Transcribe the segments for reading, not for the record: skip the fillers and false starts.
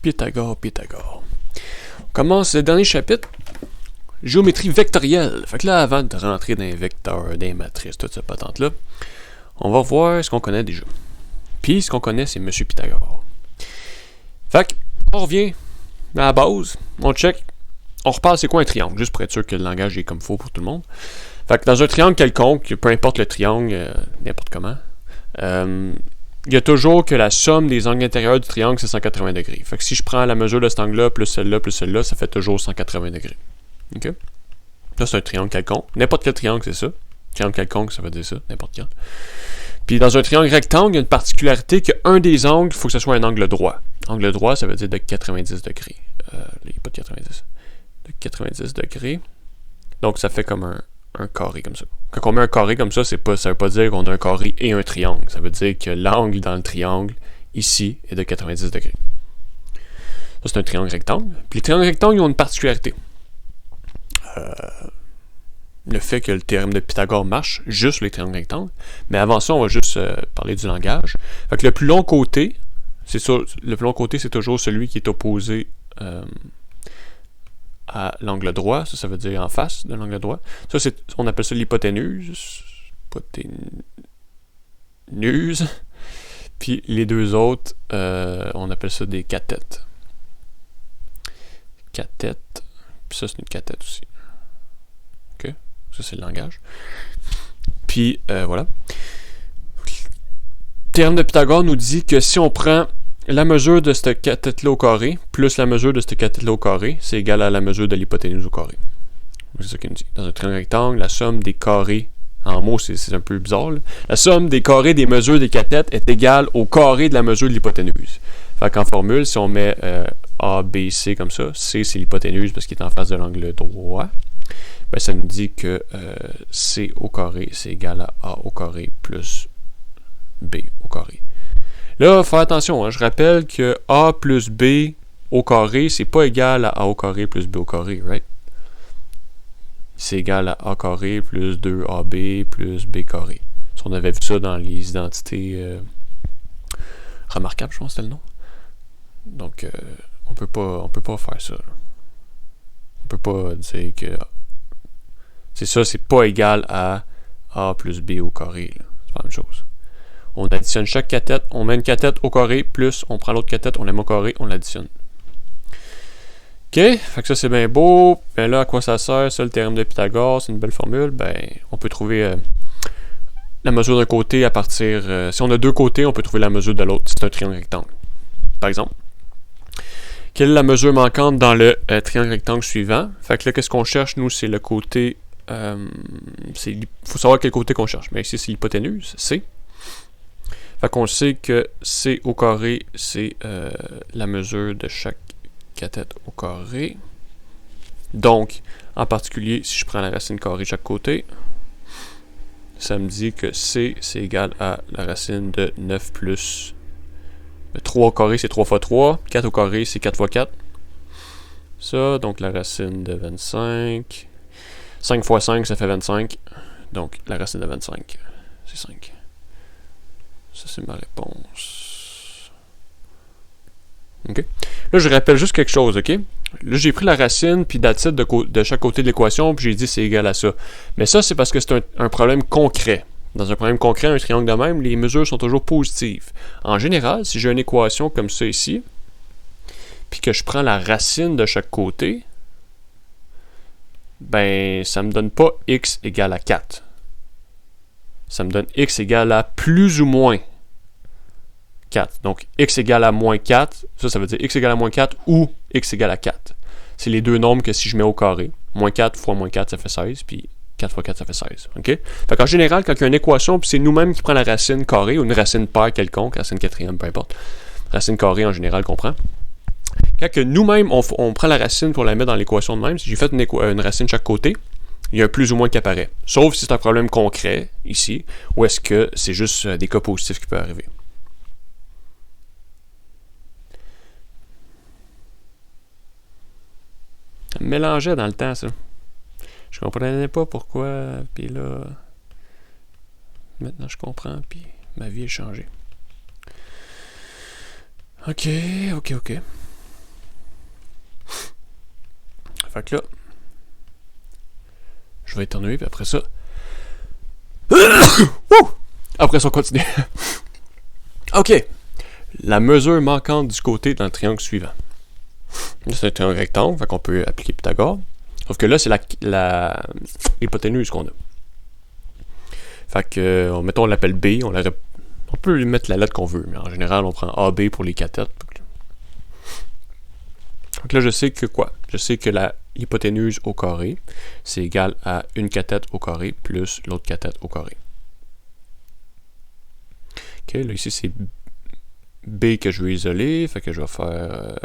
Pythagore, Pythagore. On commence le dernier chapitre. Géométrie vectorielle. Fait que là, avant de rentrer dans les vecteurs, dans les matrices, toute cette patente-là, on va voir ce qu'on connaît déjà. Puis, ce qu'on connaît, c'est M. Pythagore. Fait que, on revient à la base, on check, on reparle c'est quoi un triangle, juste pour être sûr que le langage est comme faux pour tout le monde. Fait que dans un triangle quelconque, peu importe le triangle, n'importe comment, il y a toujours que la somme des angles intérieurs du triangle, c'est 180 degrés. Fait que si je prends la mesure de cet angle-là, plus celle-là, ça fait toujours 180 degrés. OK? Là, c'est un triangle quelconque. N'importe quel triangle, c'est ça. Triangle quelconque, ça veut dire ça, n'importe quel. Puis dans un triangle rectangle, il y a une particularité qu'un des angles, il faut que ce soit un angle droit. Angle droit, ça veut dire de 90 degrés. Là, il n'y a pas de 90. De 90 degrés. Donc, ça fait comme un carré comme ça. Quand on met un carré comme ça, ça veut pas dire qu'on a un carré et un triangle. Ça veut dire que l'angle dans le triangle, ici, est de 90 degrés. Ça, c'est un triangle rectangle. Puis les triangles rectangles, ils ont une particularité. Le fait que le théorème de Pythagore marche juste sur les triangles rectangles. Mais avant ça, on va juste parler du langage. Fait que le plus long côté, c'est toujours celui qui est opposé à l'angle droit. Ça veut dire en face de l'angle droit. Ça, on appelle ça l'hypoténuse. Hypoténuse. Puis les deux autres, on appelle ça des cathètes. Cathète. Puis ça, c'est une cathète aussi. OK? Ça, c'est le langage. Puis, voilà. Le théorème de Pythagore nous dit que si on prend la mesure de cette cathète-là au carré, plus la mesure de cette cathète-là au carré, c'est égal à la mesure de l'hypoténuse au carré. C'est ça qu'il nous dit. Dans un triangle rectangle, la somme des carrés, en mots, c'est un peu bizarre, là. La somme des carrés des mesures des cathètes est égale au carré de la mesure de l'hypoténuse. Fait qu'en formule, si on met A, B, C comme ça, C, c'est l'hypoténuse parce qu'il est en face de l'angle droit, ben, ça nous dit que C au carré, c'est égal à A au carré plus B au carré. Là, faire attention, hein, je rappelle que A plus B au carré, c'est pas égal à A au carré plus B au carré, right? C'est égal à A carré plus 2AB plus B carré. Si on avait vu ça dans les identités remarquables, je pense que c'était le nom. Donc, on peut pas faire ça. Là. On peut pas dire que c'est pas égal à A plus B au carré. C'est pas la même chose. On additionne chaque cathète, on met une cathète au carré, plus on prend l'autre cathète, on la met au carré, on l'additionne. OK, fait que ça c'est bien beau. Ben là, à quoi ça sert, ça, le théorème de Pythagore, c'est une belle formule. Ben, on peut trouver la mesure d'un côté à partir... si on a deux côtés, on peut trouver la mesure de l'autre. C'est un triangle rectangle. Par exemple. Quelle est la mesure manquante dans le triangle rectangle suivant? Fait que là, qu'est-ce qu'on cherche, nous, c'est le côté... il faut savoir quel côté qu'on cherche. Mais ici, c'est l'hypoténuse, C. Fait qu'on sait que C au carré, c'est la mesure de chaque cathète au carré. Donc, en particulier, si je prends la racine carrée de chaque côté, ça me dit que C, c'est égal à la racine de 9 plus 3 au carré, c'est 3 fois 3. 4 au carré, c'est 4 fois 4. Ça, donc la racine de 25. 5 fois 5, ça fait 25. Donc, la racine de 25, c'est 5. Ça, c'est ma réponse. OK. Là, je rappelle juste quelque chose, OK? Là, j'ai pris la racine, puis that's it de chaque côté de l'équation, puis j'ai dit c'est égal à ça. Mais ça, c'est parce que c'est un problème concret. Dans un problème concret, un triangle de même, les mesures sont toujours positives. En général, si j'ai une équation comme ça ici, puis que je prends la racine de chaque côté, ben, ça me donne pas x égale à 4. Ça me donne x égale à plus ou moins 4. Donc, x égale à moins 4, ça veut dire x égale à moins 4 ou x égale à 4. C'est les deux nombres que si je mets au carré. Moins 4 fois moins 4, ça fait 16, puis 4 fois 4, ça fait 16. OK? Fait qu'en général, quand il y a une équation, puis c'est nous-mêmes qui prenons la racine carrée ou une racine paire quelconque, racine quatrième, peu importe. Racine carrée, en général, qu'on prend. Quand que nous-mêmes, on prend la racine pour la mettre dans l'équation de même, si j'ai fait une racine de chaque côté, il y a un plus ou moins qui apparaît. Sauf si c'est un problème concret, ici, ou est-ce que c'est juste des cas positifs qui peuvent arriver. Ça me mélangeait dans le temps, ça. Je comprenais pas pourquoi, puis là... Maintenant, je comprends, puis ma vie a changé. OK. Fait que là, je vais éternuer, puis après ça... Après ça, on continue. OK. La mesure manquante du côté dans le triangle suivant. Là, c'est un triangle rectangle, fait qu'on peut appliquer Pythagore. Sauf que là, c'est l'hypoténuse qu'on a. Fait que, mettons, on l'appelle B, on peut lui mettre la lettre qu'on veut, mais en général, on prend AB pour les cathètes. Donc là, je sais que quoi? Je sais que la hypoténuse au carré, c'est égal à une cathète au carré plus l'autre cathète au carré. OK, là, ici, c'est B que je veux isoler, fait que je vais faire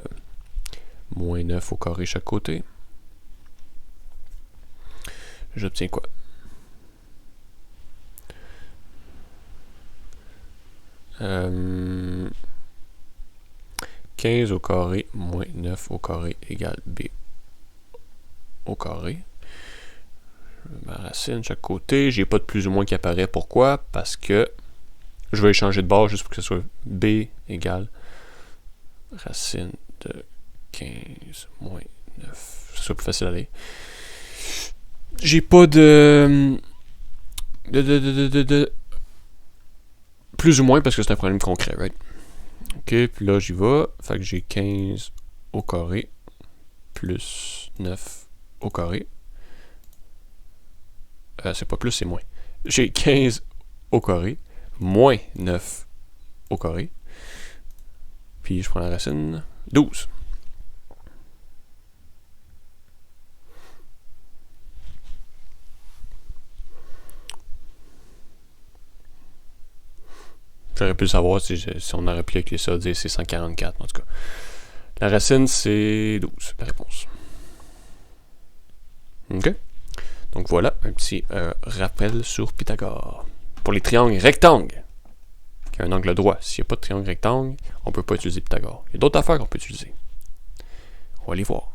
moins 9 au carré chaque côté. J'obtiens quoi? Euh, 15 au carré moins 9 au carré égale B au carré. Ma racine chaque côté. J'ai pas de plus ou moins qui apparaît. Pourquoi? Parce que je vais échanger de bord juste pour que ce soit B égale racine de 15 moins 9. Ce soit plus facile à aller. J'ai pas de plus ou moins parce que c'est un problème concret, right? Ok, puis là j'y vais. Fait que j'ai 15 au carré plus 9 au carré. C'est pas plus, c'est moins. J'ai 15 au carré moins 9 au carré. Puis je prends la racine. 12. J'aurais pu le savoir si on aurait pu écrire ça, dire c'est 144, en tout cas. La racine, c'est 12, la réponse. OK? Donc voilà, un petit rappel sur Pythagore. Pour les triangles rectangles, qui a un angle droit, s'il n'y a pas de triangle rectangle, on ne peut pas utiliser Pythagore. Il y a d'autres affaires qu'on peut utiliser. On va les voir.